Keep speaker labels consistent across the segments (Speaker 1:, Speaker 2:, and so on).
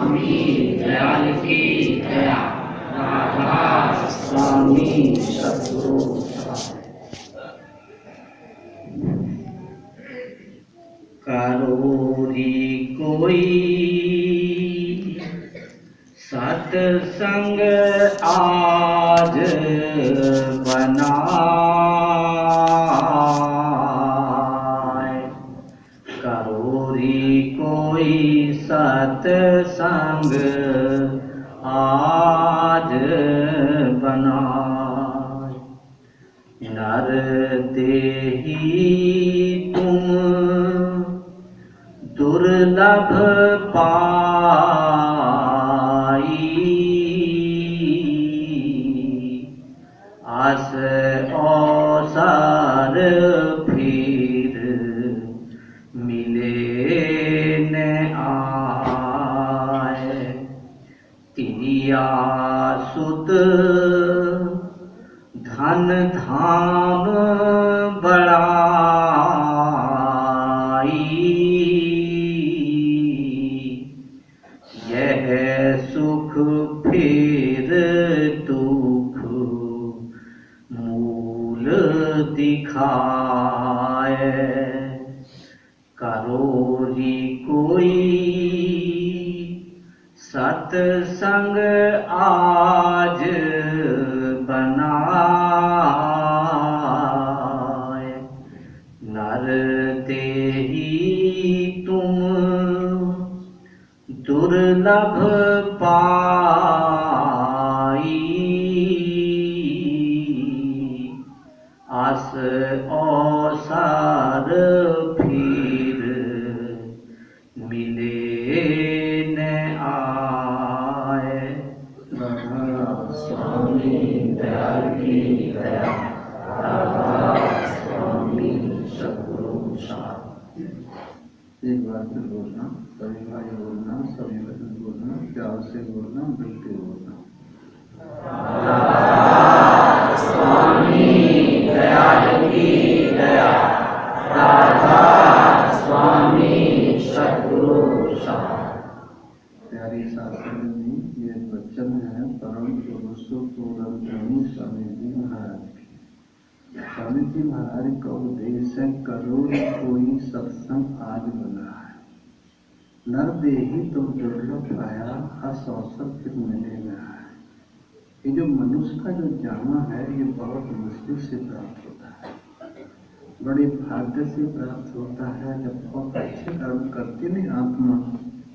Speaker 1: स्वामी दयाल की दया, राधा स्वामी सद्गुरु। करोरी कोई सत्संग आज बनाए, करोरी कोई सत्संग आज बनाए। नर देही तुम दुर्लभ पाई, आस अवसर फिर मिले न आए। तिरिया सुत धन धाम बढ़ाई, यह सुख फिर दुख मूल दिखाए। करोरी कोई सत्संग आज बनाए, नर देही तुम दुर्लभ पाई, आस अवसर फिर मिले न आए। राधा स्वामी दयाल की दया, राधा स्वामी सद्गुरु साथ।
Speaker 2: एक बार फिर बोलना, सभी भाई बोलना, सभी बहन बोलना, प्यार से बोलना, मिलके बोलना।
Speaker 1: राधा स्वामी दयाल की दया, राधा स्वामी सद्गुरु साथ।
Speaker 2: प्यारी शास्त्र में ये वचन है परम पुरुषोत्तम स्वामी जी महाराज की। स्वामी जी महाराज का उपदेश है, करोड़ कोई सत्संग आज बना है, नर देही तो दुर्लभ पाया, हस अवसर फिर मिलेगा। ये जो मनुष्य का जो जामा है ये बहुत मुश्किल से प्राप्त होता है, बड़े भाग्य से प्राप्त होता है। जब बहुत अच्छे कर्म करती नहीं आत्मा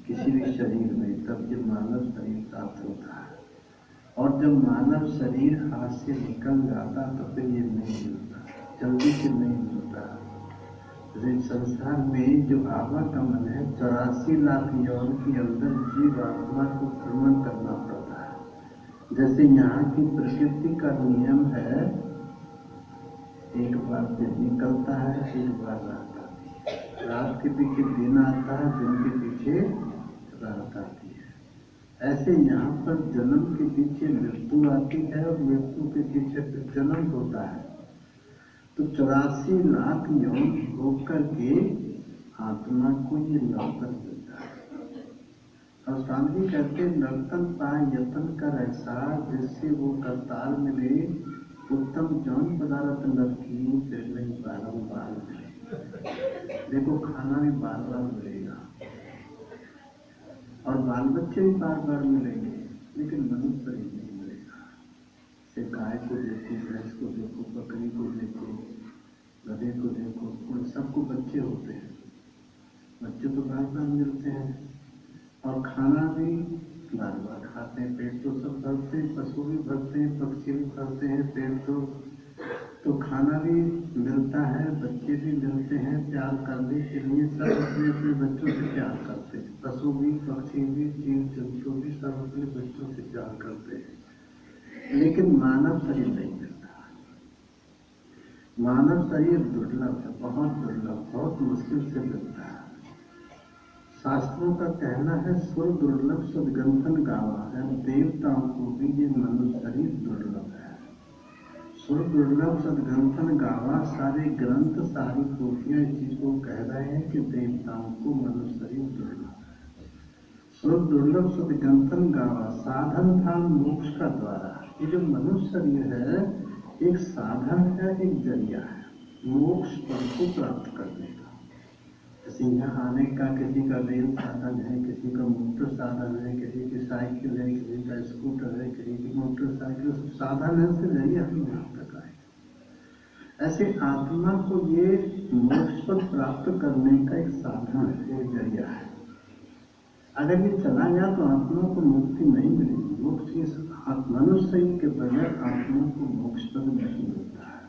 Speaker 2: किसी भी शरीर में, तब ये मानव शरीर प्राप्त होता है। और जब मानव शरीर हाथ से निकल जाता तो फिर ये नहीं मिलता, जल्दी से नहीं मिलता। संसार में जो आवागमन है 84 लाख यौन के अंदर जीव आत्मा को भ्रमण करना पड़ता है। जैसे यहाँ की प्रकृति का नियम है, एक बार दिन निकलता है, एक बार रात आती है, रात के पीछे दिन आता है, दिन के पीछे रात आती है। ऐसे यहाँ पर जन्म के पीछे मृत्यु आती है और मृत्यु के पीछे फिर जन्म होता है। तो 84 लाख यौन होकर के आत्मा को ये नौकर मिलता है। और स्वामी कहते नर्तन पाए यत्न कर ऐसा, जिससे वो करताल मिले, उत्तम जौन पदार्थ नरकी फिर नहीं बारंबार मिले। देखो खाना भी बार बार मिलेगा और बाल बच्चे भी बार बार मिलेंगे, लेकिन मनुष्य ही नहीं मिलेगा। से गाय को देखो, भैंस को देखो, बकरी को देखो, गधे को देखो, उन सबको बच्चे होते हैं, बच्चे तो बार बार मिलते हैं। और खाना भी बार बार खाते हैं, पेट तो सब भरते हैं, पशु भी भरते हैं, पक्षी भी भरते हैं, पेट तो खाना भी मिलता है, बच्चे भी मिलते हैं। प्यार करने के लिए सब अपने अपने बच्चों से प्यार करते हैं, पशु भी, पक्षी भी, जीव जंतु भी सब अपने बच्चों से प्यार करते हैं। लेकिन मानव शरीर नहीं मिलता। मानव शरीर दुर्लभ है, बहुत दुर्लभ, बहुत मुश्किल से मिलता है। शास्त्रों का कहना है सुर दुर्लभ सदगंधन गावा है, देवताओं को भी ये मनुष्य शरीर दुर्लभ है। सुर दुर्लभ सदगंधन गावा, सारे ग्रंथ सारी पोथियां इसी को कह रहे हैं कि देवताओं को मनुष्य शरीर दुर्लभ है। और दुर्लभ सुख गंतन गावा, साधन था मोक्ष का द्वारा। ये जो मनुष्य शरीर है एक साधन है, एक जरिया है मोक्ष पद को प्राप्त करने का। जैसे यहाँ आने का किसी का रेल साधन है, किसी का मोटर साधन है, किसी की साइकिल है, किसी का स्कूटर है, किसी की मोटरसाइकिल, सब साधन है, उसके जरिए हम यहाँ तक आए। ऐसे आत्मा को ये मोक्ष पद प्राप्त करने का एक साधन है, एक जरिया है। अगर ये चला गया तो आत्मा को मुक्ति नहीं मिलेगी। मोक्ष की मनुष्य शरीर के बगैर आत्मा को मोक्ष पद नहीं मिलता है।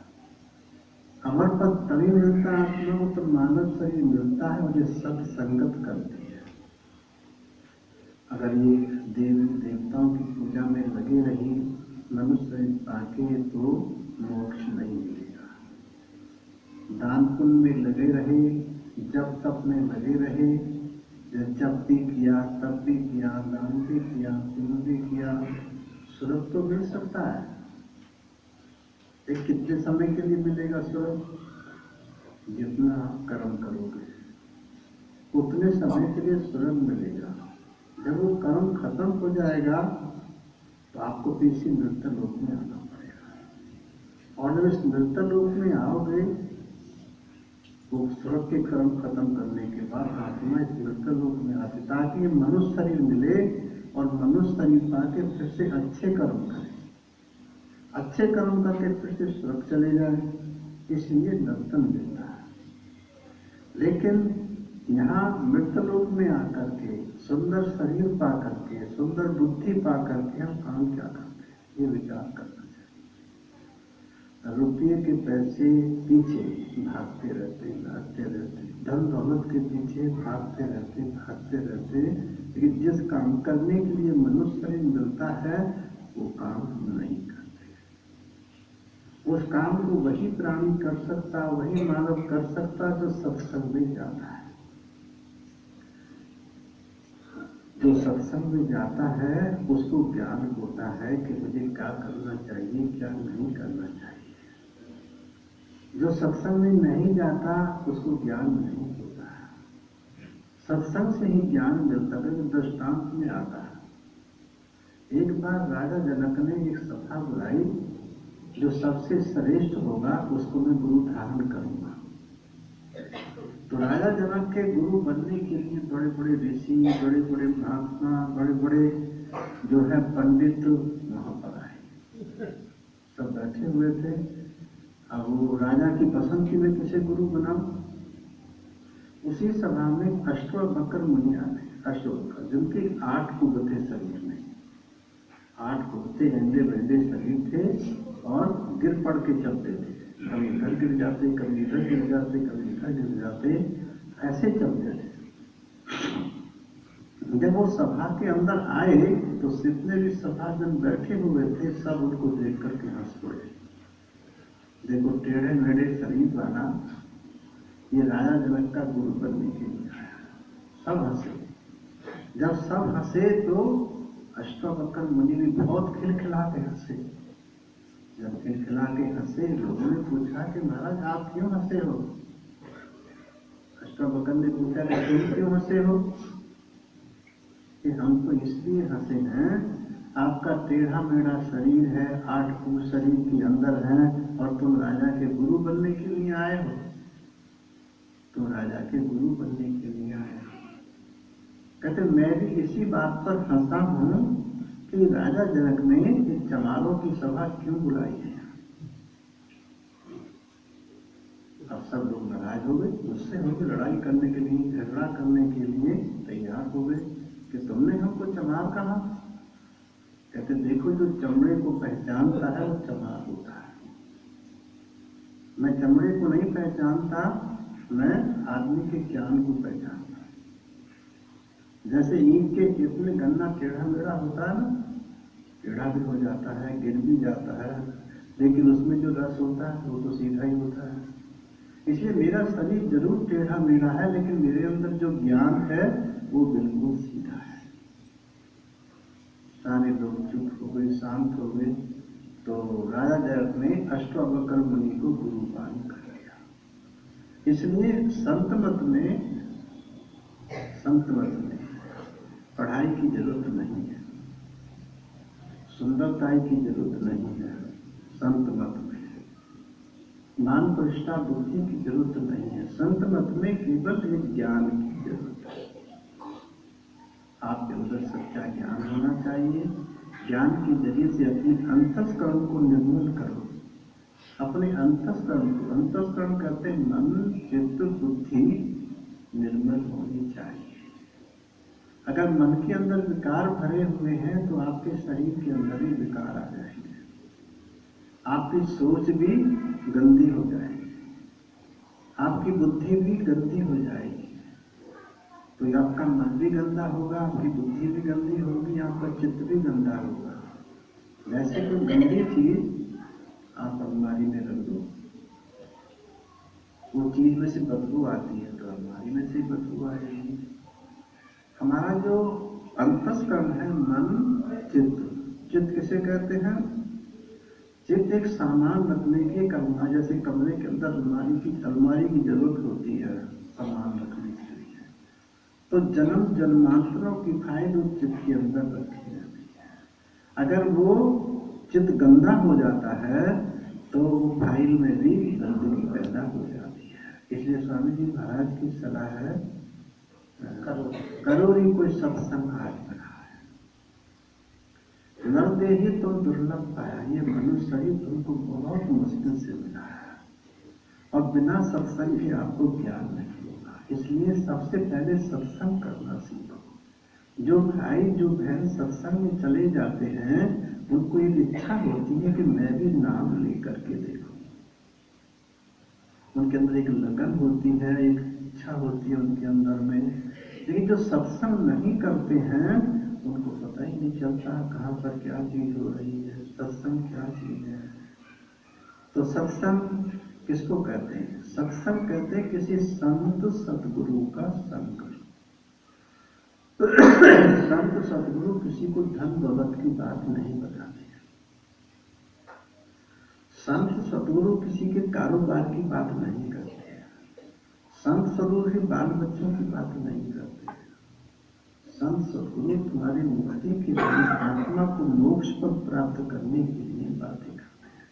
Speaker 2: अमर पद तभी मिलता है आत्मा को तो मानव शरीर मिलता है और ये सत्संगत करती है। अगर ये देवी देवताओं की पूजा में लगे रही मनुष्य शरीर पाके तो मोक्ष नहीं मिलेगा। दान पुण्य में लगे रहे, जब तप में लगे रहे, जब भी किया तब भी किया, दान भी किया, पुण्य भी किया, स्वर्ग तो मिल सकता है। एक कितने समय के लिए मिलेगा स्वर्ग? जितना आप कर्म करोगे उतने समय के लिए स्वर्ग मिलेगा। जब वो कर्म खत्म हो जाएगा तो आपको किसी मृत्यु लोक में आना पड़ेगा। और जब इस मृत्यु लोक में आओगे तो स्वर्ग के कर्म खत्म करने के बाद आत्मा इस मृत्यु लोक में आती, ताकि ये मनुष्य शरीर मिले और मनुष्य शरीर पाके फिर से अच्छे कर्म करे, अच्छे कर्म करके फिर से स्वर्ग चले जाए। इसलिए दर्शन मिलता है। लेकिन यहाँ मृत्यु लोक में आकर के सुंदर शरीर पा करके, सुंदर बुद्धि पा करके हम काम क्या करते हैं, ये विचार करना चाहिए। रुपये के पैसे पीछे भागते रहते, धन दौलत के पीछे भागते रहते, लेकिन जिस काम करने के लिए मनुष्य शरीर मिलता है वो काम हम नहीं करते। उस काम को वही प्राणी कर सकता, वही मानव कर सकता जो सत्संग में जाता है। जो सत्संग में जाता है उसको ज्ञान होता है कि मुझे क्या करना चाहिए, क्या नहीं करना चाहिए। जो सत्संग में नहीं जाता उसको ज्ञान नहीं होता है। सत्संग से ही ज्ञान मिलता है। जो दृष्टांत में आता है, एक बार राजा जनक ने एक सभा बुलाई, जो सबसे श्रेष्ठ होगा उसको मैं गुरु धारण करूंगा। तो राजा जनक के गुरु बनने के लिए बड़े बड़े ऋषि, बड़े बड़े महात्मा, बड़े बड़े जो है पंडित वहां पर आए, सब बैठे हुए थे। अब वो राजा की पसंद की मैं किसे गुरु बनाऊं। उसी सभा में अष्टवक्र मुनि आए, अष्टवक्र जिनके 8 कुंभ थे शरीर में, 8 कुंभ थे, अंडे बंडे शरीर थे और गिर पड़ के चलते थे। कभी इधर गिर जाते, कभी इधर गिर जाते, कभी इधर गिर जाते, ऐसे चलते थे। जब वो सभा के अंदर आए तो जितने भी सभाजन बैठे हुए थे सब उनको देख करके हंस पड़े। देखो टेढ़े मेढ़े शरीर वाला ये राजा जनक का गुरु बनने के लिए आया। सब हंसे। जब सब हंसे तो अष्टवक्र मुनि भी बहुत खिलखिला के हंसे। जब खिलखिला के हंसे, लोगों ने पूछा कि महाराज आप क्यों हंसे हो? अष्टवक्र ने पूछा कि तुम क्यों हंसे हो? कि हम तो इसलिए हंसे हैं, आपका टेढ़ा मेढ़ा शरीर है, 8 कुंभ शरीर के अंदर है और तुम राजा के गुरु बनने के लिए आए हो। तुम राजा के गुरु बनने के लिए आए हो। कहते मैं भी इसी बात पर हंसा हूं कि राजा जनक ने ये चमारों की सभा क्यों बुलाई है। अब सब लोग नाराज हो गए, गुस्से हो गए, लड़ाई करने के लिए, झगड़ा करने के लिए तैयार हो गए कि तुमने हमको चमार कहा। कहते देखो जो चमड़े को पहचानता है वो चमार होता है। मैं चमड़े को नहीं पहचानता, मैं आदमी के ज्ञान को पहचानता। जैसे ईंट के खेत में गन्ना टेढ़ा मेढ़ा होता है ना, टेढ़ा भी हो जाता है, गिर भी जाता है, लेकिन उसमें जो रस होता है वो तो सीधा ही होता है। इसलिए मेरा शरीर जरूर टेढ़ा मेढ़ा है, लेकिन मेरे अंदर जो ज्ञान है वो बिल्कुल सीधा है। सारे लोग चुप हो गए, शांत हो गए। तो राजा जनक ने अष्टवक्र मुनि को गुरुपान कर लिया। इसलिए संत मत में पढ़ाई की जरूरत नहीं है, सुंदरताई की जरूरत नहीं है, संत मत में मान प्रतिष्ठा बुद्धि की जरूरत नहीं है। संत मत में केवल एक ज्ञान की जरूरत है। आपके अंदर सच्चा ज्ञान होना चाहिए। ज्ञान के जरिए से अपने अंतस्करण को निर्मूल करो। अपने अंतस्करण करते मन चित्त बुद्धि निर्मल होनी चाहिए। अगर मन के अंदर विकार भरे हुए हैं तो आपके शरीर के अंदर ही विकार आ जाएंगे, आपकी सोच भी गंदी हो जाएगी, आपकी बुद्धि भी गंदी हो जाएगी। तो आपका मन भी गंदा होगा, आपकी बुद्धि भी गंदी होगी, आपका चित्त भी गंदा होगा। वैसे कोई गंदी चीज आप अलमारी में रख दो, वो चीज में से बदबू आती है तो अलमारी में से बदबू आएगी। हमारा जो अंतस्करण है, मन चित्त किसे कहते हैं? चित्त एक सामान रखने की अलमारी, जैसे कमरे के अंदर अलमारी की जरूरत होती है सामान रखने के लिए, तो जन्म जन्मांतरों की फाइल उस चित्त के अंदर रखी जाती है। अगर वो चित्त गंदा हो जाता है तो वो फाइल में भी गंदगी पैदा हो जाती है। इसलिए स्वामी जी महाराज की सलाह है, करो री कोई सत्संग आज बना है, नर देही तुम दुर्लभ पाया। ये मनुष्य शरीर तुमको बहुत मुश्किल से मिला है और बिना सत्संग के आपको ज्ञान नहीं होगा। इसलिए सबसे पहले सत्संग करना सीखो। जो भाई जो बहन सत्संग में चले जाते हैं उनको एक इच्छा होती है कि मैं भी नाम लेकर के देखूं। उनके अंदर एक लगन होती है, एक इच्छा होती है उनके अंदर में। लेकिन जो सत्संग नहीं करते हैं उनको पता ही नहीं चलता कहाँ पर क्या चीज हो रही है, सत्संग क्या चीज है। तो सत्संग किसको कहते हैं? सत्संग कहते हैं किसी संत सतगुरु का संग। संत सतगुरु किसी को धन दौलत की बात नहीं बताते। संत सतगुरु किसी के कारोबार की बात नहीं करते हैं। संत सतगुरु के बाल बच्चों की बात नहीं करते हैं। संत सतगुरु तुम्हारी मुक्ति के लिए, आत्मा को मोक्ष पर प्राप्त करने के लिए बातें करते हैं।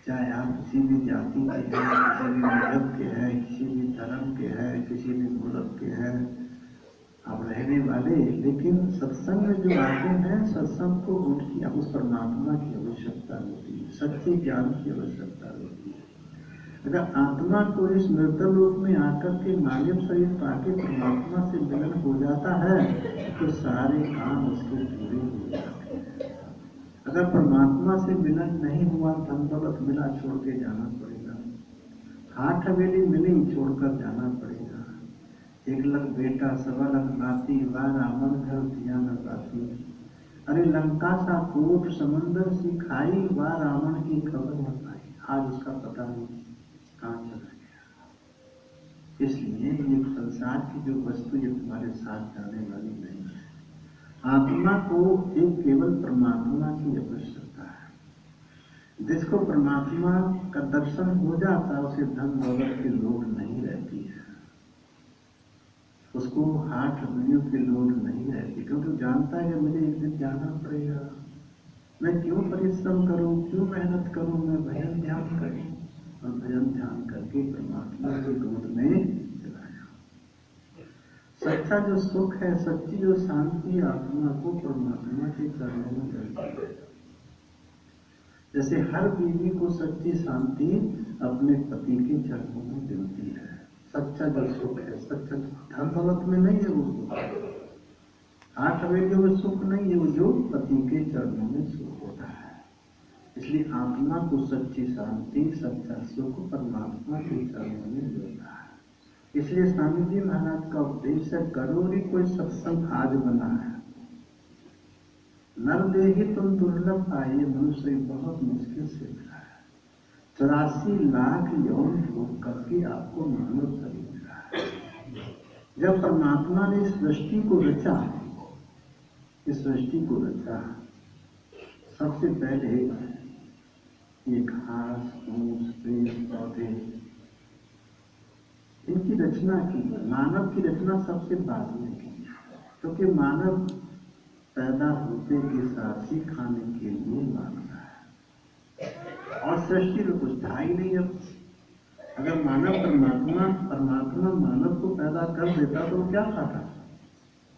Speaker 2: चाहे आप किसी भी जाति के हैं, किसी भी मजहब के हैं, किसी भी धर्म के हैं, किसी भी मुल्क के हैं आप रहने वाले, लेकिन सत्संग में जो आते हैं सत्संग को उनकी उस परमात्मा की आवश्यकता होती है, सच्चे ज्ञान की आवश्यकता होती है। अगर आत्मा को इस निर्तल रूप में आकर के मानव शरीर पाके परमात्मा से मिलन हो जाता है तो सारे काम उसके पूरे हो जाते हैं। अगर परमात्मा से मिलन नहीं हुआ, धन दौलत मिला, छोड़ के जाना पड़ेगा। हाथ हवेली मिली, छोड़कर जाना पड़ेगा। 1 लाख बेटा, 1.25 लाख नाती, वाह रावण घर दिया न बाती। अरे लंका सा कोट, समंदर सी खाई, वाह रावण की खबर न पाई। आज उसका पता नहीं कहाँ चला गया। इसलिए ये संसार की जो वस्तु ये तुम्हारे साथ जाने वाली नहीं है। आत्मा को एक केवल परमात्मा की आवश्यकता है। जिसको परमात्मा का दर्शन हो जाता है उसे धन दौलत की लोड नहीं रहती है, उसको हाथ हड्डियों की लोड नहीं रहती, क्योंकि जानता है कि मुझे एक दिन जाना पड़ेगा। मैं क्यों परिश्रम करूं, क्यों मेहनत करूं, मैं भजन ध्यान करूं और भजन ध्यान करके परमात्मा की गोद में चला जाऊं। सच्चा जो सुख है, सच्ची जो शांति आत्मा को परमात्मा के चरणों में मिलती है। जैसे हर बीवी को सच्ची शांति अपने पति के चरणों में मिलती है। सच्चा जो सुख है, सच्चा धन दौलत में नहीं है वो सुख, हाथ हवेलियों में सुख नहीं है, वो जो पति के चरणों में सुख होता है। इसलिए आत्मा को सच्ची शांति, सच्चा सुख परमात्मा के चरणों में मिलता है। इसलिए स्वामी जी महाराज का उपदेश है, करो री कोई सत्संग आज बना है। नर देही तुम दुर्लभ पाए, मनुष्य बहुत मुश्किल से मिला है। 84 लाख यौन भोग करके आपको मानव शरीर मिला है। जब परमात्मा ने इस सृष्टि को रचा, सबसे पहले ये घास फूस पेड़ पौधे इनकी रचना की। मानव की रचना सबसे बाद में की। क्योंकि मानव पैदा होते के साथ ही खाने के लिए मांगता है और सृष्टि में कुछ था ही नहीं। अब अगर मानव परमात्मा मानव को पैदा कर देता तो क्या खाता?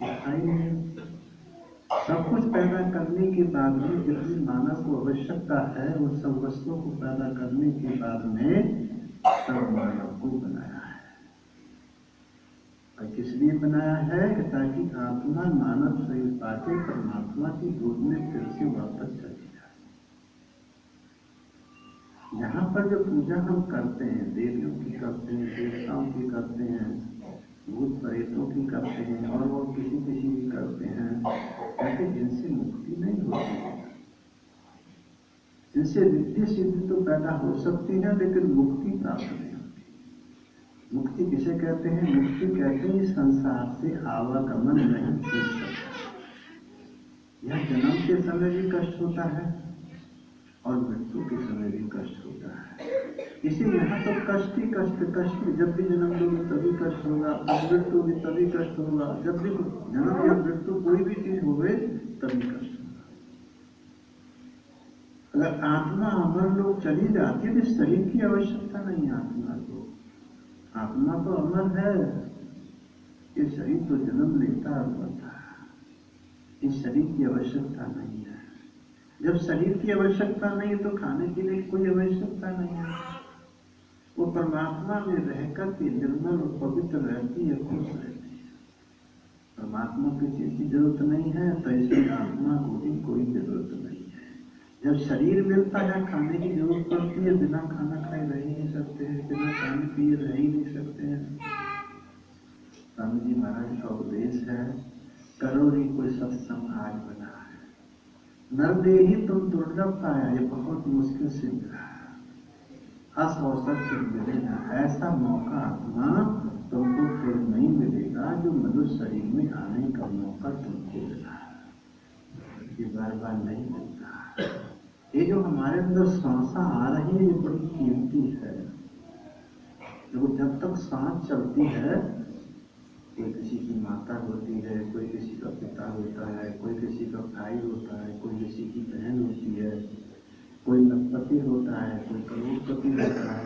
Speaker 2: था ही नहीं। सब कुछ पैदा करने के बाद में जितनी मानव को आवश्यकता है उन सब वस्तुओं को पैदा करने के बाद में सब मानव को बनाया है। और किस लिए बनाया है? ताकि आत्मा मानव शरीर पाके परमात्मा की गोद में फिर से वापस चली जाए। यहाँ पर जो पूजा हम करते हैं, देवियों की करते हैं, देवताओं की करते हैं, भूत प्रेतों की करते हैं और वो किसी किसी की करते हैं, कहते जिनसे मुक्ति नहीं होती है। जिनसे रिद्धि सिद्धि तो पैदा हो सकती है लेकिन मुक्ति प्राप्त नहीं होती। मुक्ति किसे कहते हैं? मुक्ति कहते हैं संसार से आवागमन नहीं कर सकता। यह जन्म के समय भी कष्ट होता है और मृत्यु के समय भी कष्ट होता है। इसीलिए यहाँ तो कष्ट ही कष्ट, जब भी जन्म लोगे तभी कष्ट होगा, मृत्यु भी तभी कष्ट होगा। जब भी जन्म या मृत्यु कोई भी चीज होवे तभी कष्ट होगा। अगर आत्मा अमर लोग चली जाती है तो शरीर की आवश्यकता नहीं है आत्मा को। आत्मा तो अमर है, ये शरीर तो जन्म लेता और मरता है। इस शरीर की आवश्यकता नहीं है। जब शरीर की आवश्यकता नहीं है तो खाने पीने की कोई आवश्यकता नहीं है। वो परमात्मा में रहकर के निर्मल और पवित्र रहती है, खुश रहती है। परमात्मा की चीज की जरूरत नहीं है तो इसलिए आत्मा को भी कोई जरूरत नहीं है। जब शरीर मिलता है खाने की जरूरत पड़ती है, बिना खाना खाए रह ही नहीं सकते हैं, बिना पानी पिए रह ही नहीं सकते हैं। स्वामी जी महाराज का उपदेश है, करो री कोई सत्संग आज बना है, नर दे ही तुम दुर्लभ पाया, ये बहुत मुश्किल से मिला है। अस अवसर फिर मिलेगा, ऐसा मौका आत्मा तुमको फिर नहीं मिलेगा जो मनुष्य शरीर में आने का मौका तुमको मिला है। ये बार बार नहीं मिलता। ये जो हमारे अंदर सांसा आ रही है ये बड़ी कीमती है। देखो जब तक सांस चलती है, कोई किसी की माता होती है, कोई किसी का पिता होता है, कोई किसी का भाई होता है, कोई किसी की बहन होती है, कोई लखपति होता है, कोई करोड़पति होता है,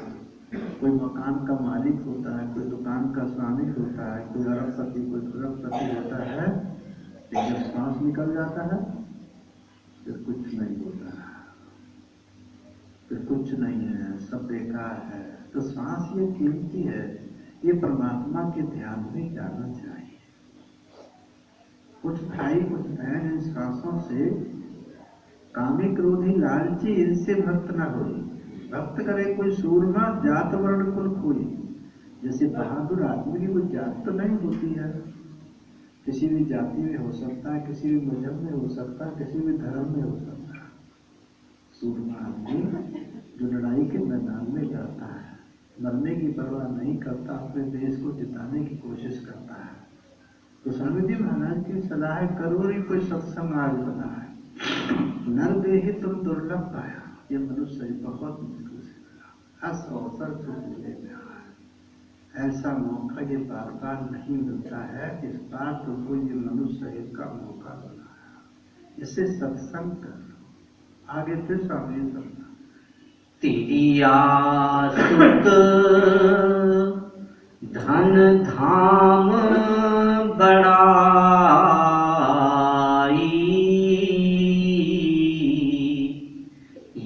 Speaker 2: कोई मकान का मालिक होता है, कोई दुकान का स्वामी होता है, कोई अरबपति, कोई करोड़पति होता है। लेकिन जब सांस निकल जाता है फिर कुछ नहीं होता है, फिर कुछ नहीं है, सब बेकार है। तो सांस ये कीमती है, ये परमात्मा के ध्यान में जाना चाहिए। कुछ भाई कुछ बहन इन सांसों से कामी क्रोधी लालची इनसे भक्त न हो। भक्त करे कोई सूरमा जात वर्ण कुल कोई। जैसे बहादुर आदमी की कोई जात तो नहीं होती है, किसी भी जाति में हो सकता है, किसी भी मजहब में हो सकता है, किसी भी धर्म में हो सकता है। सूरमा आदमी जो लड़ाई के मैदान में जाता है, मरने की परवाह नहीं करता, अपने देश को जिताने की कोशिश करता है। तो स्वामी जी महाराज की सलाह है, करो री कोई सत्संग आज बना है, नर देही तुम दुर्लभ पाया, ये मनुष्य बहुत मुश्किल से मिला। अस अवसर फिर मिले में ऐसा मौका ये बार बार नहीं मिलता है। इस बार तुमको ये मनुष्य शरीर का मौका बना है, इससे सत्संग कर लो। आगे फिर स्वामी जी समझा,
Speaker 1: तेरी आसुत धन धाम बढ़ाई,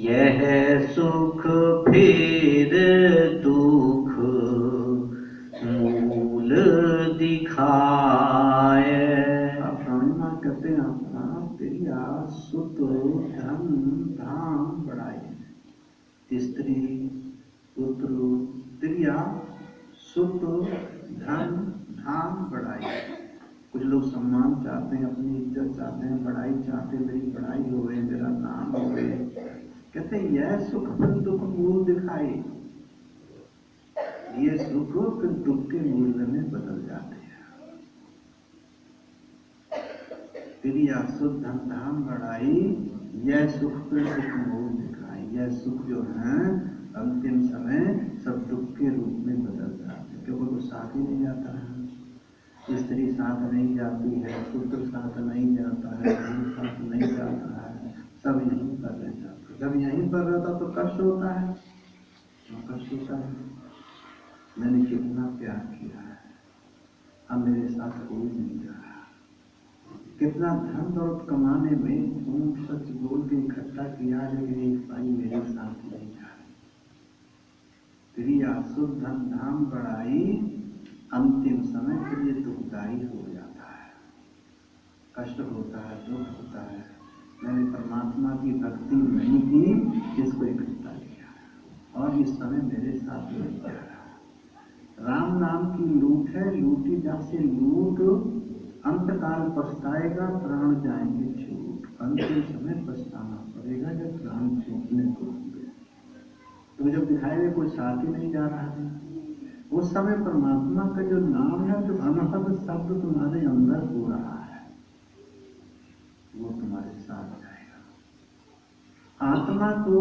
Speaker 1: यह सुख फिर दुख मूल दिखाए।
Speaker 2: आप प्राणिमा कहते हैं अपना, तेरी आसुत धन धाम बढ़ाई, स्त्री पुत्र त्रिया सुख धन धाम बढ़ाई। कुछ लोग सम्मान चाहते हैं, अपनी इज्जत चाहते हैं, बढ़ाई चाहते हैं, मेरी बढ़ाई हो गई, मेरा नाम हो गए। कहते हैं यह सुख फिर दुख मूल दिखाई, ये सुख फिर दुख के मूल्य में बदल जाते हैं। त्रिया सुख धन धाम बढ़ाई, यह सुख फिर दुख मूल दिखाई। यह सुख जो है अंतिम समय सब दुख के रूप में बदल जाते हैं, क्योंकि वो साथ ही नहीं जाता है। स्त्री साथ नहीं जाती है, पुत्र साथ नहीं जाता है, धन साथ नहीं जाता है, सब यहीं पर रह जाता। जब यहीं पर रहता तो कष्ट होता है, कष्ट होता है। मैंने कितना प्यार किया है, अब मेरे साथ कोई नहीं जा रहा। कितना धन दौलत कमाने में झूठ सच बोल के इकट्ठा किया, लेकिन एक भाई मेरे साथ नहीं जा रहा। क्रिया शुद्ध धन धाम बढ़ाई, अंतिम समय के लिए दुखदायी हो जाता है, कष्ट होता है, दुख होता है। मैंने परमात्मा की भक्ति नहीं की, इसको इकट्ठा किया और इस समय मेरे साथ नहीं जा रहा। राम नाम की लूट है, लूटी जैसे लूट अंतकाल पछताएगा, प्राण जाएंगे छूट। अंतिम समय पछताना पड़ेगा जब प्राण छूटने को होंगे। तो जब दिखाई दे कोई साथ ही नहीं जा रहा है, उस समय परमात्मा का जो नाम है, जो अनहद शब्द तुम्हारे अंदर हो रहा है, वो तुम्हारे साथ जाएगा। आत्मा को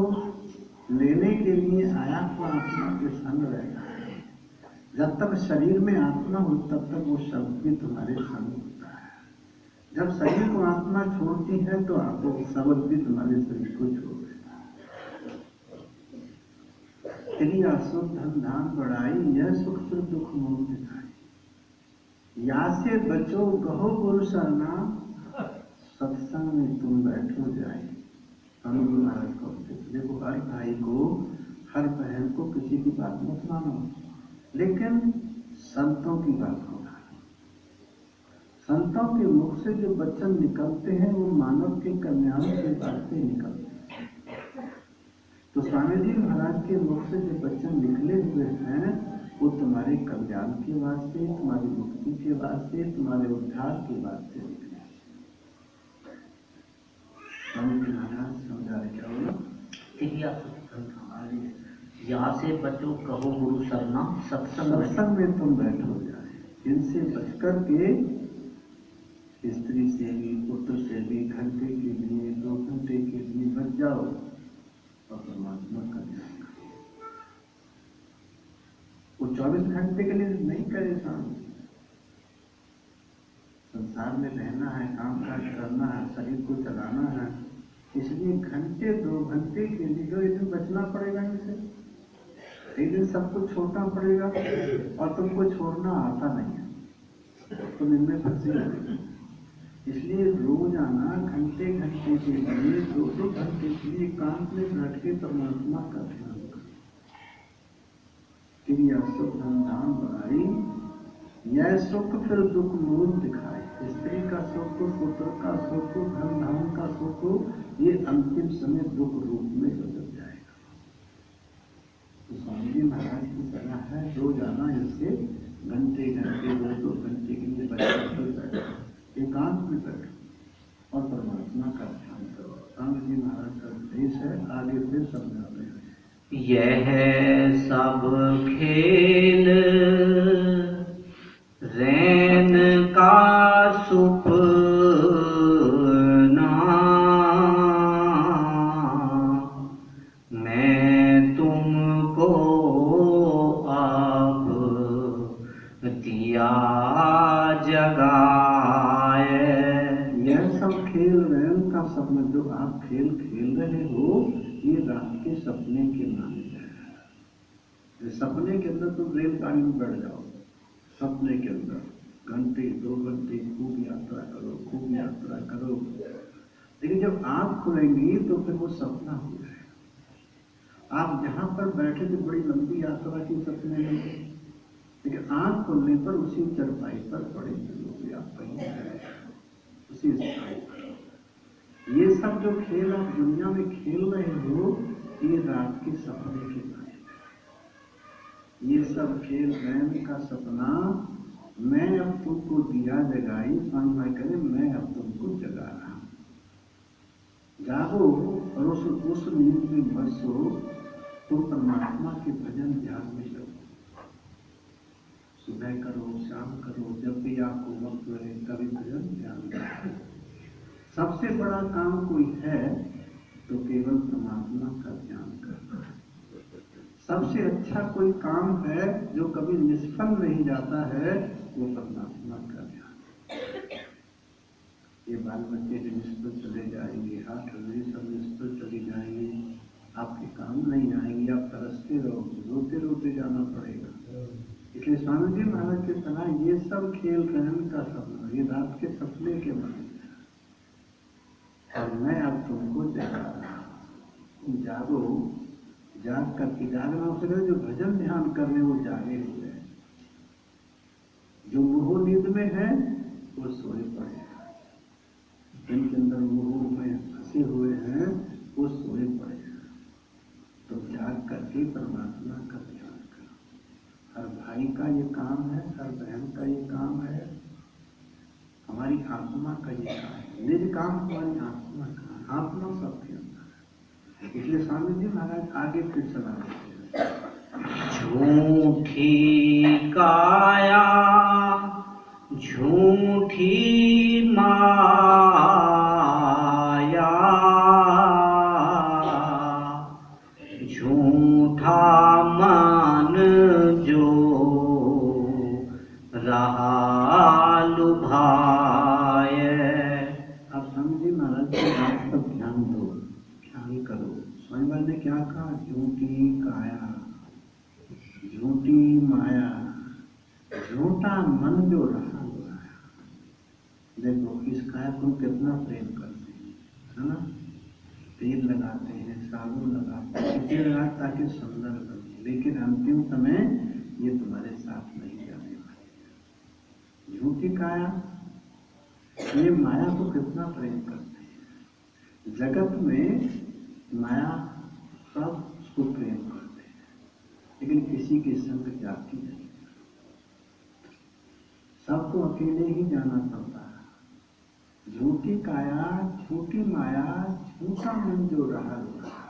Speaker 2: लेने के लिए आया तो आत्मा के संग रहना है। जब तक शरीर में आत्मा हो तब तक वो शब्द भी तुम्हारे संग होता है। जब शरीर को आत्मा छोड़ती है तो आपको शब्द भी तुम्हारे शरीर को छोड़ देता है। क्रिया शुद्ध धन धाम बढ़ाई, यह सुख फिर दुख मोह दिखाई। या से बचो कहो गुरु शरणा, सत्संग में तुम बैठो जाए। हनुमान महाराज को देखो, हर भाई को, हर बहन को किसी की बात मत मानो, लेकिन संतों की बात को मानो। संतों के मुख से जो वचन निकलते हैं वो मानव के कल्याण के वास्ते निकलते हैं। तो स्वामी जी महाराज के मुख से जो वचन निकले हुए हैं वो तुम्हारे कल्याण के वास्ते, तुम्हारी मुक्ति के वास्ते, तुम्हारे उद्धार के वास्ते निकले। स्वामी जी महाराज समझा रहे क्या बोला?
Speaker 1: यहाँ से बचो कहो गुरु शरणा, सत्संग
Speaker 2: में तुम बैठो जाए। इनसे बचकर के स्त्री से भी, पुत्र से भी घंटे के लिए, 2 घंटे के लिए बच जाओ और परमात्मा का ध्यान करो। वो 24 घंटे के लिए नहीं करे काम। संसार में रहना है, काम काज करना है, शरीर को चलाना है, इसलिए घंटे 2 घंटे के लिए जो एक दिन बचना पड़ेगा, इनसे एक दिन सब कुछ छोड़ना पड़ेगा। और तुमको छोड़ना आता नहीं है, तुम इनमें फंसे हो। इसलिए रोजाना घंटे घंटे के लिए, 2-2 घंटे के लिए एकांत में बैठ के परमात्मा का ध्यान करो। क्रिया सुख धन धाम बढ़ाई, यह सुख फिर दुख मोह दिखाए। स्त्री का सुख, पुत्र का सुख, धन धाम का सुख, ये अंतिम समय दुख रूप में बदल जाएगा। तो स्वामी जी महाराज की सलाह है, रोजाना इससे घंटे घंटे 2-2 घंटे के लिए बैठो, एकांत में बैठो और परमात्मा का ध्यान करो। स्वामी जी महाराज का उपदेश है, आगे फिर समझाते हैं।
Speaker 1: यह सब खेल रैन का सुपना, मैं तुमको अब दिया जगाए।
Speaker 2: यह सब खेल रैन का सपना, जो आप खेल खेल रहे हो, ये रात के सपने के नाम है। सपने के अंदर तुम रेलगाड़ी में बैठ जाओ, सपने के अंदर घंटे 2 घंटे खूब यात्रा करो, खूब यात्रा करो, लेकिन जब आंख खुलेंगी तो फिर वो सपना हो जाएगा। आप जहां पर बैठे थे बड़ी लंबी यात्रा की सपने में, लेकिन आंख खुलने पर उसी चरपाई पर पड़े हुए आप कहीं उसी स्थान पर। ये सब जो खेल आप दुनिया में खेल रहे हो, ये रात के सपने के नाम है। ये सब खेल रैन का सपना, मैं अब तुमको दिया जगाई। स्वामी भाई कहे, मैं अब तुमको जगा रहा हूं। जागो और उस नींद में मत सो, तुम परमात्मा के भजन ध्यान में लगो। सुबह करो, शाम करो, जब भी आपको वक्त लगे कभी भजन ध्यान करो। सबसे बड़ा काम कोई है तो केवल परमात्मा का ध्यान करना। सबसे अच्छा कोई काम है जो कभी निष्फल नहीं जाता है, वो परमात्मा का ये बाल बच्चे रिलीज पर चले जाएंगे, हाथ हल्दी सब रिलीज पर चली जाएंगे, आपके काम नहीं आएंगे, आप तरसते रहोगे, रोते रोते जाना पड़ेगा। इसलिए स्वामी जी महाराज की सलाह, ये सब खेल रहन का सपना, ये रात के सपने के बारे में, और मैं अब तुमको जगा रहा हूं, तुम जागो, जाग करके जागना हो सके, जो भजन ध्यान करने वो जागे हुए हैं, जो मोह नींद में है वो सोए पड़े हैं, जिनके अंदर मोह में फंसे हुए हैं वो सोए पड़े हैं। तो जाग करके परमात्मा का ध्यान करो। हर भाई का ये काम है, हर बहन का ये काम है, हमारी आत्मा का ये काम है। निज काम हमारी आत्मा का, आत्मा सबके अंदर है। इसलिए स्वामी जी महाराज आगे फिर सलाह देते हैं,
Speaker 1: झूठी काया झूठी माया, झूठा मन जो रहा लुभाए।
Speaker 2: आप स्वामी जी महाराज की बात पर ध्यान दो, ख्याल करो। स्वामी महाराज ने क्या कहा? झूठी काया, झूठी माया, झूठा मन जो रहा लुभाया। देखो इस काया को कितना प्रेम करते हैं, है ना? तेल लगाते हैं, साबुन लगाते हैं, इसलिए लगाते ताकि सुंदर बने, लेकिन अंतिम समय ये तुम्हारे साथ नहीं जाने वाली। झूठी काया, ये माया को कितना प्रेम करते हैं। जगत में माया सब उसको प्रेम करते हैं, लेकिन किसी के संग जाती नहीं, सबको अकेले ही जाना पड़ता है। झूठी काया, झूठी माया, झूठा मन जो रहा लुभाया।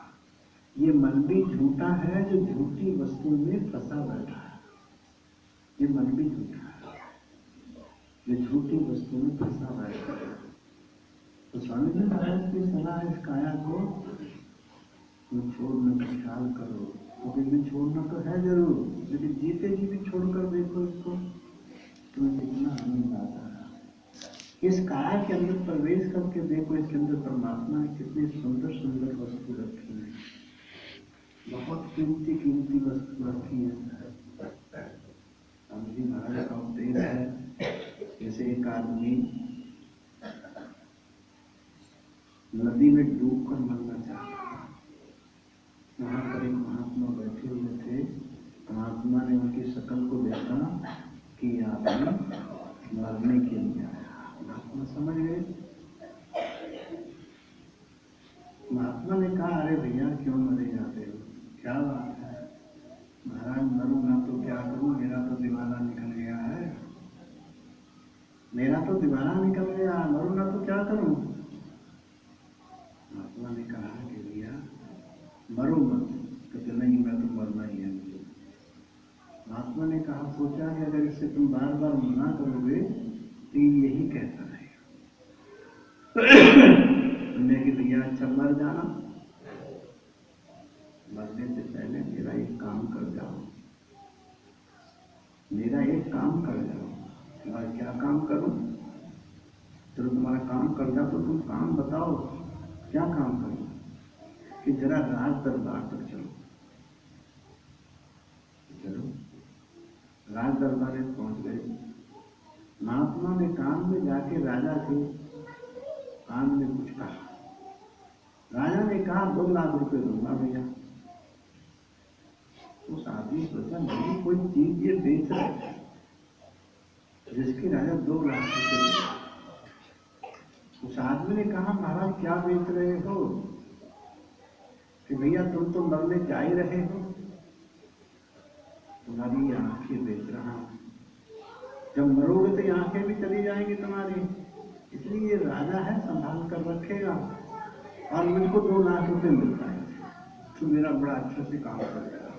Speaker 2: ये मन भी झूठा है जो झूठी वस्तु में फंसा बैठा है, ये मन भी झूठा है, ये झूठी वस्तु में फंसा बैठा है। तो स्वामी जी महाराज की सलाह इस काया को तुम छोड़ने का ख्याल करो, क्योंकि तो छोड़ना तो है जरूर, लेकिन जीते जी भी छोड़कर देखो इसको, तुम्हें कितना आनंद आता है। इस काया के अंदर प्रवेश करके देखो, इसके अंदर परमात्मा ने कितनी सुंदर सुंदर वस्तु रखी है, बहुत कीमती कीमती वस्तु रखी है। स्वामी जी महाराज का उपदेश है, जैसे एक आदमी नदी में डूब कर मरना चाहता था। वहां पर एक महात्मा बैठे हुए थे, महात्मा ने उनकी शक्ल को देखा कि आदमी मरने के लिए आया। महात्मा समझ गए, महात्मा ने कहा, अरे भैया क्यों मरे जाते हो, क्या बात है? महाराज मरूंगा तो क्या करूं, मेरा तो दिवाला निकल गया है, मेरा तो दिवाला निकल गया, मरूंगा तो क्या करूं? महात्मा ने कहा कि भैया मरो मत, कहते नहीं मैं तो मरना ही है मुझे। महात्मा ने कहा, सोचा कि अगर इससे तुम बार बार मना करोगे तो यही कहता रहेगा, तुमने कि भैया अच्छा मर जाना, मरने से पहले मेरा एक काम कर जाओ, मेरा एक काम कर जाओ। तुम्हारा क्या काम करूं? चलो तुम्हारा काम कर जाओ, तो तुम काम बताओ, क्या काम करो? कि जरा राज दरबार तक चलो। चलो राज दरबार में पहुंच गए। महात्मा ने कान में जाके राजा के कान में कुछ कहा। राजा ने कहा 2 लाख रुपए दूंगा भैया। उस आदमी सोचा नहीं कोई चीज ये बेच रहा है जिसकी राजा 2 लाख रुपए। उस आदमी ने कहा, महाराज क्या बेच रहे हो? कि भैया तुम तो मरने जा ही रहे हो, तुम्हारी आंखें बेच रहा हूं, जब मरोगे तो ये आंखें भी चली जाएंगी तुम्हारी, इसलिए ये राजा है संभाल कर रखेगा, और मुझको 2 लाख रुपए मिलता है, तो मेरा बड़ा अच्छे से काम करेगा।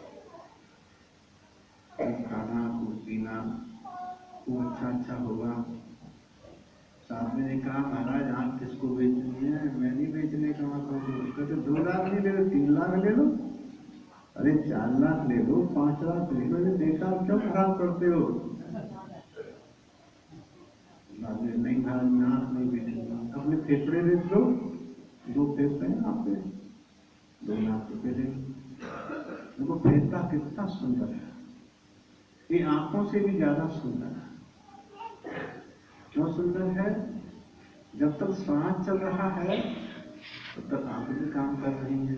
Speaker 2: खाना कुछ पीना वो अच्छा होगा। साथ में ने कहा, महाराज आंख किसको बेचनी है? मैं नहीं बेचने का मतलब। कहते 2 लाख नहीं ले लो, 3 लाख ले लो, अरे 4 लाख ले लो, 5 लाख ले लो, बेटा क्यों खराब करते हो? नहीं महाराज मैं आंख नहीं बेचूंगा। फेफड़े बेच लो, 2 फेफड़े हैं आप पे, 2 लाख रुपए दे। देखो फेफड़ा कितना सुंदर है, ये आंखों से भी ज्यादा सुंदर है। क्यों सुंदर है? जब तक सांस चल रहा है तब तक आंख भी काम कर रही है,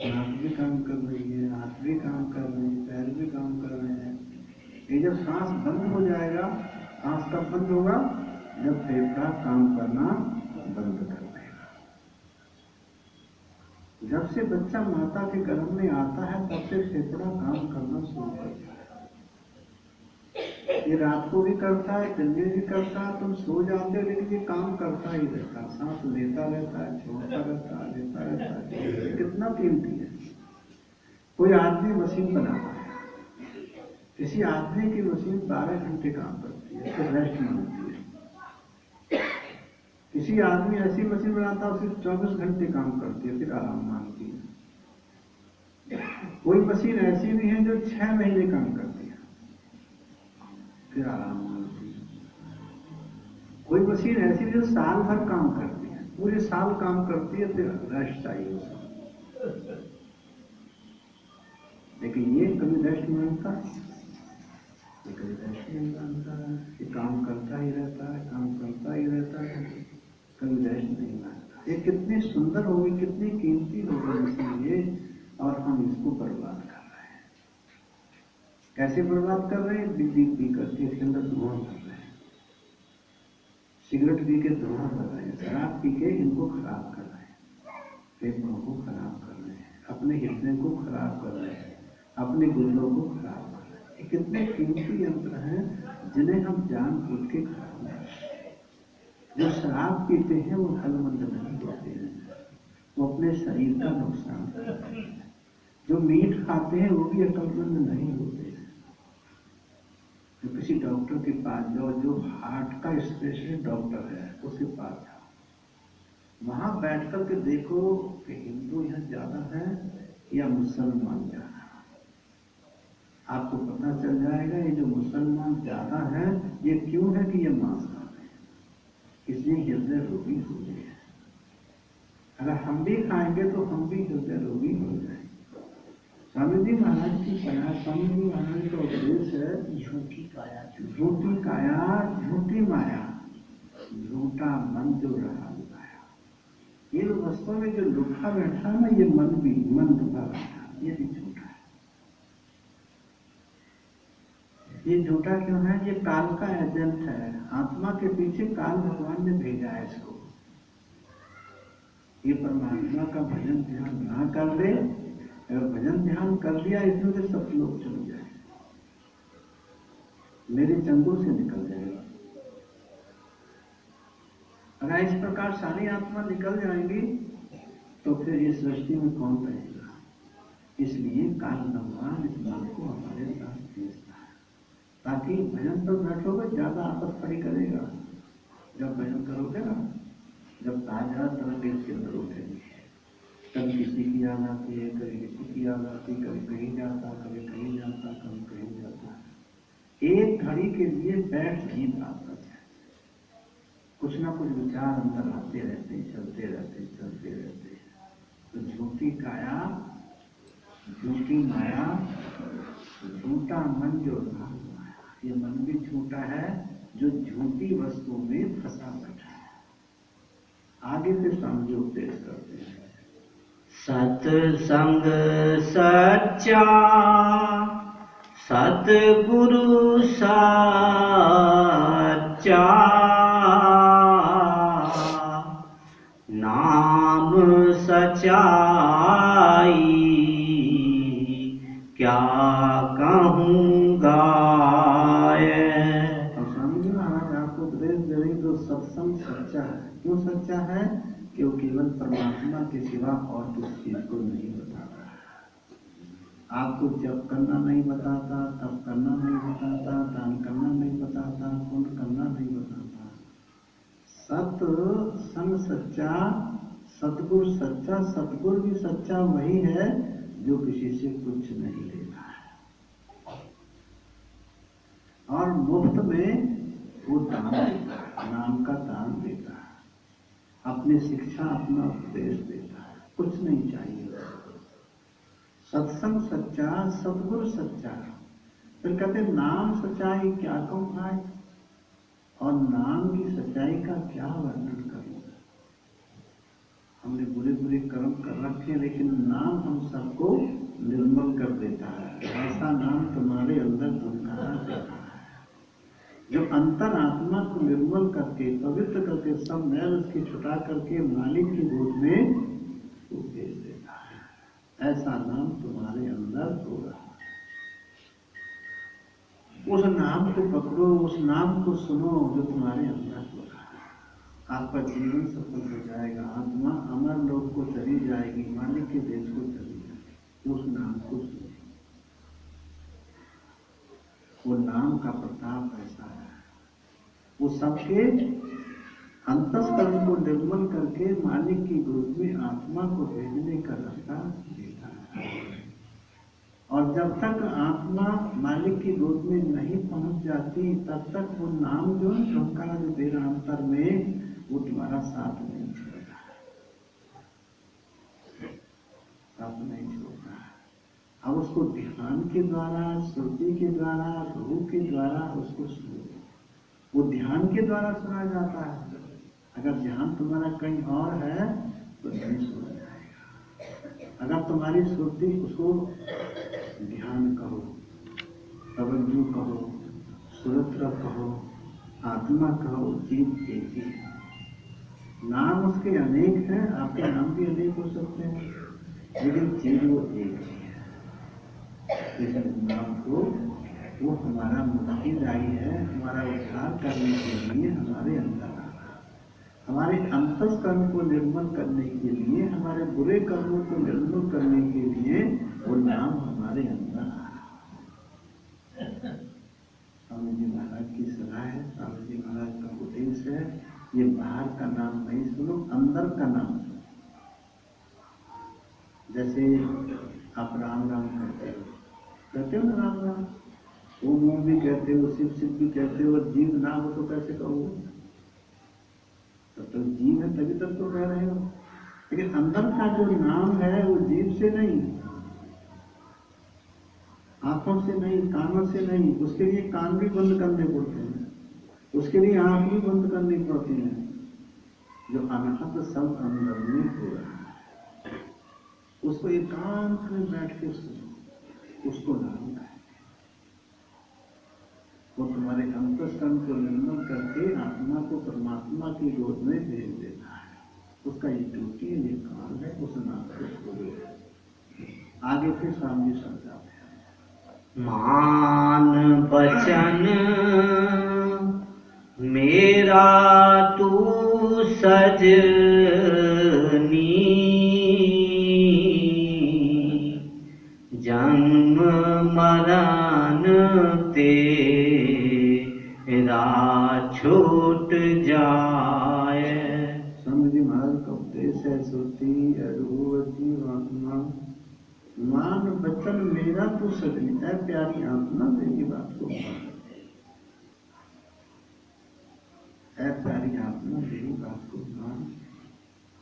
Speaker 2: नाक भी काम कर रही है, हाथ भी काम कर रहे हैं, पैर भी काम कर रहे हैं। ये जब सांस बंद हो जाएगा, सांस कब बंद होगा? जब फेफड़ा काम करना बंद कर देगा। जब से बच्चा माता के गर्भ में आता है तब से फेफड़ा काम करना शुरू करता है। ये रात को भी करता है, दिन में भी करता है, तुम सो जाते हो लेकिन ये काम करता ही रहता है, सांस लेता रहता है, छोड़ता रहता है, लेता रहता है। कितना कीमती है। कोई आदमी मशीन बनाता है, किसी आदमी की मशीन 12 घंटे काम करती है, फिर रेस्ट मांगती है। किसी आदमी ऐसी मशीन बनाता है सिर्फ 24 घंटे काम करती है, फिर आराम मांगती है। कोई मशीन ऐसी भी है जो 6 महीने काम करती है, फिर आराम मांगती है। कोई मशीन ऐसी जो साल भर काम करती है, पूरे साल काम करती है, फिर रेस्ट चाहिए उसको। लेकिन ये कभी रेस्ट मांगता है, ये कभी रेस्ट नहीं मांगता है, ये काम करता ही रहता है, काम करता ही रहता है, कभी रेस्ट नहीं मांगता। ये कितनी सुंदर होगी, कितनी कीमती होगी मशीन ये, और हम इसको बर्बाद कर रहे हैं। कैसे बर्बाद कर रहे हैं? बीड़ी पी करके इसके अंदर धुआं कर रहे हैं, सिगरेट पी के धुआं कर रहे हैं, शराब पी के इनको खराब कर रहे हैं, फेफड़ों को खराब कर रहे हैं, अपने हृदय को खराब कर रहे हैं, अपने गुर्दों को खराब कर रहे हैं। ये कितने कीमती यंत्र हैं जिन्हें हम जानबूझ के खराब कर रहे हैं। जो शराब पीते हैं वो हलमंद नहीं होते हैं, वो अपने शरीर का नुकसान करते हैं। जो मीट खाते हैं वो भी अकलमंद नहीं होते हैं। तो किसी डॉक्टर के पास जाओ, जो हार्ट का स्पेशलिस्ट डॉक्टर है उसके पास जाओ, वहां बैठ कर के देखो कि हिंदू यहाँ ज्यादा है या मुसलमान ज्यादा है। आपको पता चल जाएगा ये जो मुसलमान ज्यादा है ये क्यों है कि ये मांस खा रहे हैं, इसलिए हृदय रोगी हो गए हैं। अगर हम भी खाएंगे तो हम भी हृदय रोगी हो जाएंगे। स्वामी जी महाराज की कया, स्वामी जी महाराज का उपदेश है
Speaker 1: झूठी काया,
Speaker 2: झूठी काया, झूठी माया, झूठा मन जो रहा लुभाया। ये वास्तव में जो लुभा बैठा ना, ये मन लुभा बैठा, ये भी झूठा है। ये झूठा क्यों है? ये काल का एजेंट है, आत्मा के पीछे काल भगवान ने भेजा है इसको। ये परमात्मा का भजन ध्यान ना कर ले, अगर भजन ध्यान कर लिया इसमें से सब लोग चले जाए, मेरे चंगों से निकल जाएगा। अगर इस प्रकार सारी आत्मा निकल जाएंगी तो फिर इस सृष्टि में कौन रहेगा? इसलिए काल भगवान इस मन को हमारे साथ भेजता है, ताकि भजन पर बैठोगे ज्यादा आपत खड़ी करेगा। जब भजन करोगे ना, जब ताजा तरंग इसके अंदर उठेंगे, कभी किसी की याद आती है, कभी किसी की याद आती, कभी कहीं जाता, कभी कहीं जाता, कभी कहीं जाता। एक घड़ी के लिए बैठ नहीं पाता है, कुछ ना कुछ विचार अंदर आते रहते, चलते रहते, चलते रहते। तो झूठी काया, झूठी माया, झूठा मन जो रहा, ये मन भी झूठा है जो झूठी वस्तु में फंसा बैठा है। आगे से स्वामी जी उपदेश करते हैं।
Speaker 1: सत्संग सच्चा, सतगुरु सच्चा, नाम सच्चाई, क्या कहूँगा।
Speaker 2: स्वामी जी महाराज आपको उपदेश दे रही तो सत्संग सच्चा है। क्यों सच्चा है? कि वो केवल परमात्मा के सिवा और किसी चीज को नहीं बताता। आपको जप करना नहीं बताता, तप करना नहीं बताता, दान करना नहीं बताता, पुण्य करना नहीं बताता। सत्संग सच्चा, सतगुरु सच्चा, सतगुरु भी सच्चा वही है जो किसी से कुछ नहीं लेता है और मुफ्त में वो दान देता है, नाम का दान देता है। अपनी शिक्षा, अपना उपदेश देता है, कुछ नहीं चाहिए। सत्संग सच्चा, सतगुरु सच्चा। फिर कहते नाम सच्चाई क्या कहूं भाई, और नाम की सच्चाई का क्या वर्णन करूं। हमने बुरे बुरे कर्म कर रखे, लेकिन नाम हम सबको निर्मल कर देता है। ऐसा नाम तुम्हारे अंदर धुनकारा देता है, जो अंतर आत्मा को निर्मल करके, पवित्र करके, सब मैल उसकी छुटा करके मालिक की गोद में वो भेज देता है। ऐसा नाम तुम्हारे अंदर होगा। उस नाम को पकड़ो, उस नाम को सुनो जो तुम्हारे अंदर होगा। आपका जीवन सफल हो जाएगा। आत्मा अमर लोक को चली जाएगी, मालिक के देश को चली जाएगी। उस नाम को सुनो। वो नाम का प्रताप ऐसा है, वो सबके अंतस्करण को निर्मल करके मालिक की गोद में आत्मा को भेजने का रास्ता देता है। और जब तक आत्मा मालिक की गोद में नहीं पहुंच जाती, तब तक वो नाम जो झोंका जो दे रहा अंतर में, वो तुम्हारा साथ नहीं छोड़ता, साथ नहीं छोड़ता। अब उसको ध्यान के द्वारा, श्रुति के द्वारा, रूप के द्वारा उसको सुनो। वो ध्यान के द्वारा सुना जाता है। अगर ध्यान तुम्हारा कहीं और है तो नहीं सुना जाएगा। अगर तुम्हारी श्रुति, उसको ध्यान कहो, तवज्जो कहो, सुरत्र कहो, आत्मा कहो, चीज एक ही है। नाम उसके अनेक हैं, आपके नाम भी अनेक हो सकते हैं, लेकिन चीज वो एक ही है। इस नाम को वो हमारा मुक्तिदायी है, हमारा उद्धार करने के लिए हमारे अंदर, हमारे अंतस्करण को निर्मल करने के लिए, हमारे बुरे कर्मों को निर्मल करने के लिए वो नाम हमारे अंदर आ रहा है। स्वामी जी महाराज की सलाह है, स्वामी जी महाराज का उपदेश है, ये बाहर का नाम नहीं सुनो, अंदर का नाम सुनो। जैसे आप राम राम कहते हो ना, राम राम, ओम भी कहते हो, शिव शिव भी कहते हो, और जीव ना हो तो कैसे कहोगे? तब तो जीव है तभी तक तो कह रहे हो। लेकिन अंदर का जो नाम है वो जीव से नहीं, आंखों से नहीं, कानों से नहीं। उसके लिए कान भी बंद करने पड़ते हैं, उसके लिए आंख भी बंद करनी पड़ती है। जो अनहद सब अंदर में हो रहा है, उसको एकांत में बैठ के सुनो, उसको नाम है। वो तुम्हारे अंतस्करण को निर्मल करके आत्मा को परमात्मा की गोद में भेज देता है। उसका ये ड्यूटी है, ये काम है। उस नाम को छोड़ो। आगे फिर स्वामी जी समझाते हैं।
Speaker 1: मान वचन मेरा तू सजनी, जन्म मरण तेरा छूट जाए।
Speaker 2: स्वामी जी महाराज का उपदेश है, श्रुति अरूवती आत्मा मान वचन मेरा तू सजनी। है प्यारी आत्मा, मेरी बात को मान। है प्यारी आत्मा, मेरी बात को मान।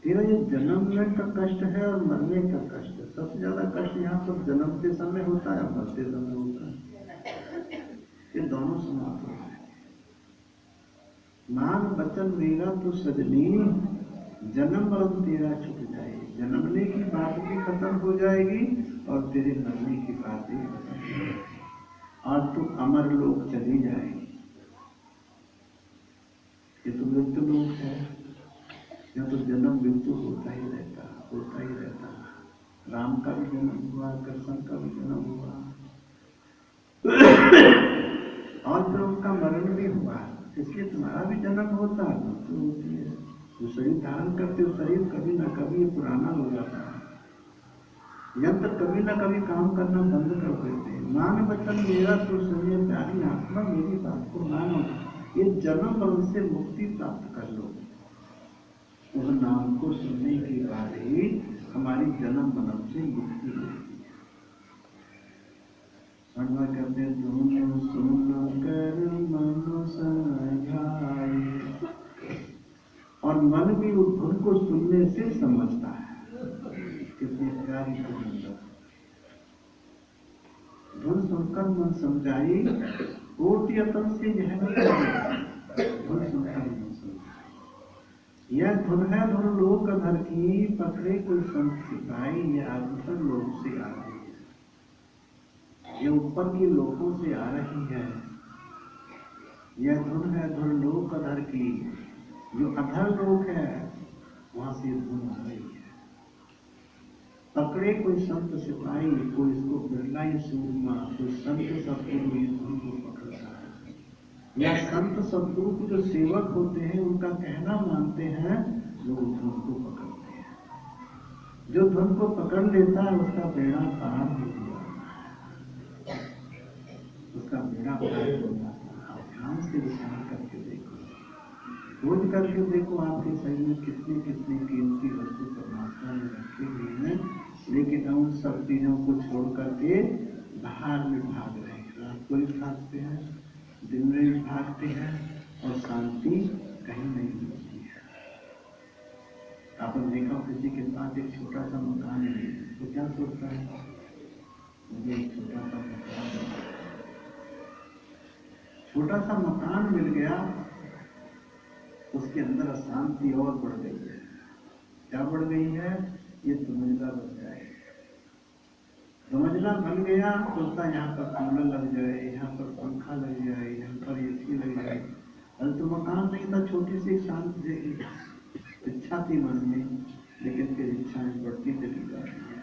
Speaker 2: तेरा ये जन्मने का कष्ट है और मरने का कष्ट है। सबसे ज्यादा कष्ट यहाँ पर जन्मते समय होता है, मरते समय होता है। ये दोनों समाप्त हो जाए। मान वचन मेरा तो सजनी, जन्म मरण तेरा छूट जाएगी। जन्मने की बात भी खत्म हो जाएगी और तेरे मरने की बात भी खत्म हो जाएगी, और तू अमर लोक चली जाएगी। ये तो मृत्यु लोक है, यहाँ तो जन्म मृत्यु होता ही रहता, होता ही रहता। राम का भी जन्म हुआ, कृष्ण का भी जन्म हुआ, और फिर उनका मरण भी हुआ। इसलिए तुम्हारा भी जन्म होता है, मृत्यु होती है। जो शरीर धारण करते हो, शरीर कभी ना कभी पुराना हो जाता है। यंत्र कभी ना कभी काम करना बंद कर देते हैं। मान वचन मेरा तो सुनिए प्यारी आत्मा, मेरी बात को मानो। ये जन्म मरण से मुक्ति प्राप्त कर लो। उस नाम को सुनने के बाद ही हमारी जन्म मरण से मुक्ति होती है। सर्वा कहते दोनों सुन कर मन समझाए। और मन भी उस धुन को सुनने से समझता है। कितनी प्यारी धुन, धुन सुनकर मन समझाई, कोटि अतन से यह धुन सुनकर मन समझाई। यह धुन है धुन लोक अधर की, पकड़े कोई संत सिपाही, यह आभूषण लोक से आ रही है, ये ऊपर की लोकों से आ रही है। यह धुन है धुन लोक अधर की, जो अधर लोक है वहां से धुन आ रही है। पकड़े कोई संत सिपाही, कोई इसको बिरला या सूरमा, कोई संत सतगुरु ये धुन को पकड़ता है, या संत सतगुरु के जो सेवक होते हैं उनका कहना मानते हैं, लोग धुन को पकड़ते हैं। जो धुन को पकड़ लेता है उसका बेड़ा पार हो जाता है, उसका बेड़ा पार हो जाता है। ध्यान से विचार करके देखो, खोज करके देखो आपके शरीर में कितने कितने कीमती वस्तु परमात्मा ने रखे हुए हैं, लेकिन हम सब चीजों को छोड़ करके बाहर में भाग रहे हैं। रात को भी भागते हैं, दिन में भी भागते हैं, और शांति कहीं नहीं मिलती है। आपने देखा किसी के पास एक छोटा सा मकान है, तो क्या सोचता है, मुझे एक छोटा सा मकान, छोटा सा मकान मिल गया, उसके अंदर अशांति और बढ़ गई है। क्या बढ़ गई है, ये दुमंजिला बन जाए। दुमंजिला बन गया सोचता यहाँ पर कूलर लग जाए, यहाँ पर पंखा लग जाए, यहाँ पर एसी लग जाए। अरे तो मकान नहीं था, छोटी सी शांति इच्छा थी मन में, लेकिन फिर इच्छाएं बढ़ती चली जाती है।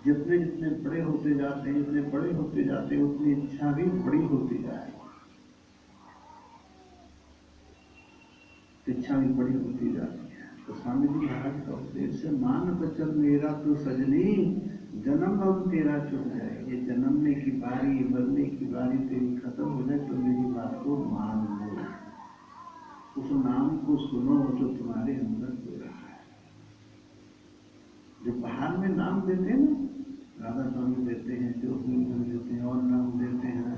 Speaker 2: जितने जितने बड़े होते जाते हैं, जितने बड़े होते जाते हैं, उतनी इच्छा भी बड़ी होती जाए, इच्छा भी बड़ी होती जाती है। तो स्वामी जी महाराज का उपदेश से, मान बचन मेरा तो सजनी, जन्म अब तेरा छूट जाए। ये जन्मने की बारी, मरने की बारी तेरी खत्म हो जाए, तो मेरी बात को मान लो, उस नाम को सुनो जो तुम्हारे अंदर हो रहा है। जो बाहर में नाम देते हैं ना, राधा स्वामी देते हैं, जो देते हैं, और नाम देते हैं,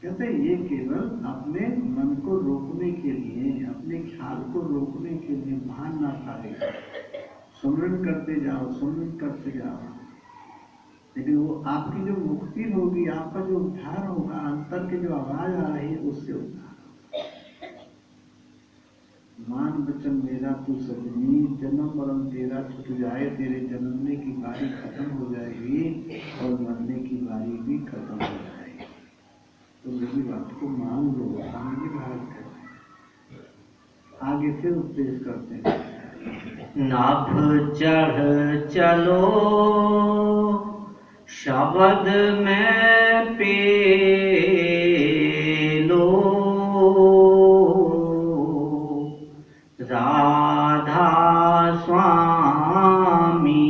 Speaker 2: कहते हैं ये केवल अपने मन को रोकने के लिए, अपने ख्याल को रोकने के लिए भान ना पाए। सुमरन करते जाओ, सुमरन करते जाओ, लेकिन वो आपकी जो मुक्ति होगी, आपका जो उद्धार होगा, अंतर की जो आवाज आ रही है उससे उद्धार। मान बचन मेरा तू सजनी, जन्म मरण तेरा छूट जाए, तेरे जन्मने की बारी खत्म हो जाएगी और मरने की बारी भी खत्म हो जाएगी, तो मेरी बात को मान लो। स्वामी जी महाराज कहते हैं, आगे फिर उपदेश करते हैं,
Speaker 1: नाभ चढ़ चलो शब्द में पेलो, राधा स्वामी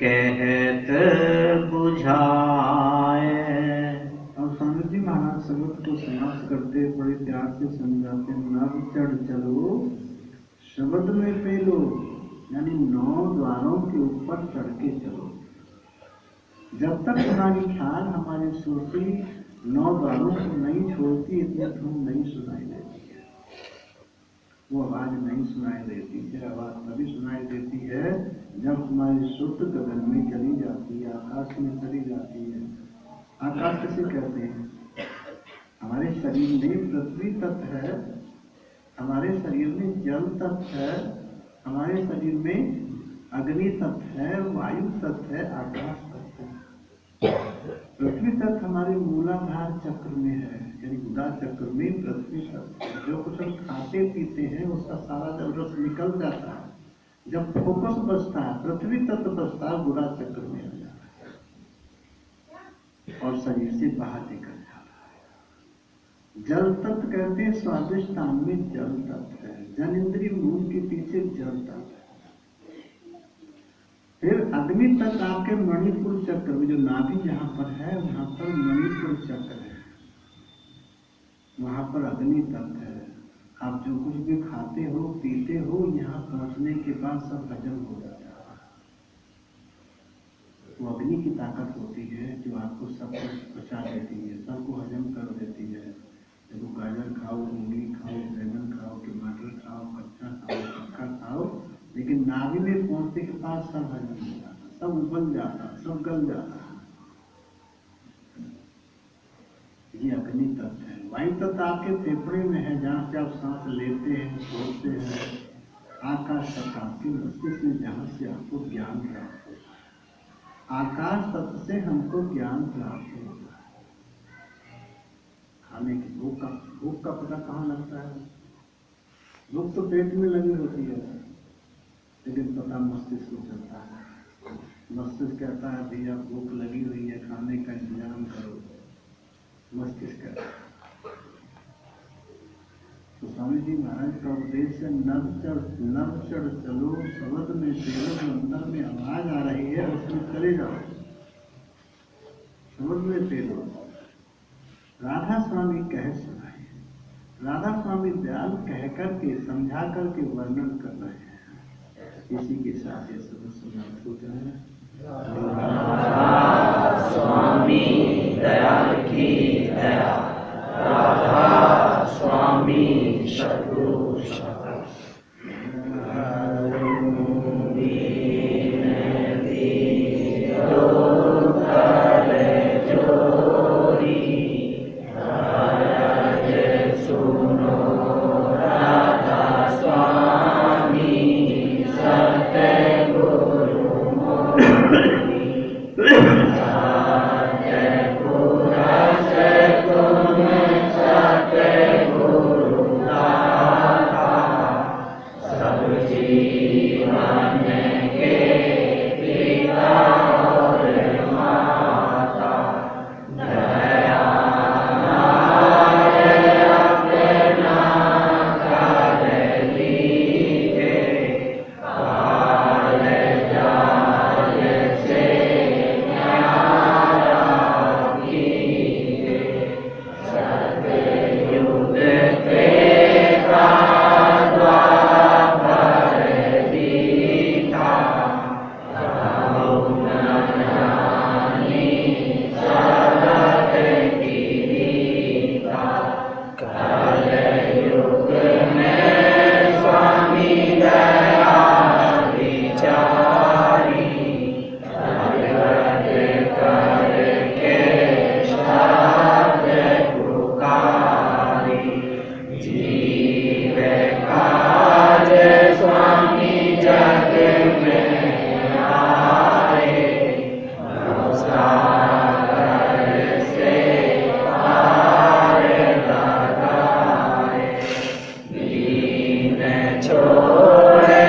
Speaker 1: कहत बुझाए।
Speaker 2: और स्वामी जी महाराज शब्द को समाप्त करते बड़े प्यार से समझाते, नभ चढ़ चलो शब्द में पेलो, यानी 9 द्वारों के ऊपर चढ़ के चलो। जब तक हमारी ख्याल, हमारी श्रुति 9 द्वारों को नहीं छोड़ती, इतनी धुन नहीं सुनाई देती है, वो आवाज नहीं सुनाई देती है। आवाज तभी सुनाई देती है जब हमारी श्रुत गगन में चली जाती है, आकाश में चली जाती है। आकाश किसे कहते हैं, हमारे शरीर में पृथ्वी तत्व है, हमारे शरीर में जल तत्व है, हमारे शरीर में अग्नि तत्व है, वायु तत्व है, आकाश तत्व है। पृथ्वी तत्व हमारे मूलाधार चक्र में है, यानी गुदा चक्र में पृथ्वी तत्व। जो कुछ हम खाते पीते हैं उसका सारा जब रस निकल जाता है, जब फोकस बचता है, पृथ्वी तत्व बचता है, गुदा चक्र में आ जाता है और शरीर से बाहर निकल जाता है। जल तत्व कहते हैं, स्वादिष्ट स्थान में जल तत्व है, जन इंद्रिय मूल के पीछे जल तत्व है। फिर अग्नि तक आपके मणिपुर चक्र में, जो नाभि जहां पर है वहां पर मणिपुर चक्र है, वहां पर अग्नि तत्व है। आप जो कुछ भी खाते हो पीते हो, यहाँ पहुंचने के बाद सब हजम हो जाता है। वो अग्नि की ताकत होती है जो आपको सब कुछ पचा देती है, सबको हजम कर देती है। देखो गाजर खाओ, मूली खाओ, बैंगन खाओ, टमाटर खाओ, कच्चा खाओ, पक्का खाओ, लेकिन नाभि में पहुंचने के बाद सब हजम हो जाता, सब उबल जाता, सब गल जाता। ये अग्नि तत्व है। वायु तत्व आपके फेफड़े में है, जहाँ से आप सांस लेते हैं, छोड़ते हैं। आकाश तत्व आपके मस्तिष्क में, जहाँ से आपको ज्ञान प्राप्त होता है। आकाश तत्व से हमको ज्ञान प्राप्त होता है। खाने की भूख का पता कहाँ लगता है? भूख तो पेट में लगी होती है, लेकिन पता मस्तिष्क को चलता है। मस्तिष्क कहता है भैया भूख लगी हुई है, खाने का इंतजाम करो। मस्तिष्क कहता है। तो स्वामी जी महाराज का उपदेश है, नव चढ़ चलो, शब्द में तेलो, अंदर में आवाज आ रही है, उसमें चले जाओ, शब्द में तेलो। राधा स्वामी कह सुनाए, राधा स्वामी दयाल कह करके, समझा करके वर्णन कर रहे हैं। इसी के साथ ये सब समाप्त हो जाए।
Speaker 1: राधा स्वामी दयाल की दया, राधा स्वामी सद्गुरु शरण। छोड़े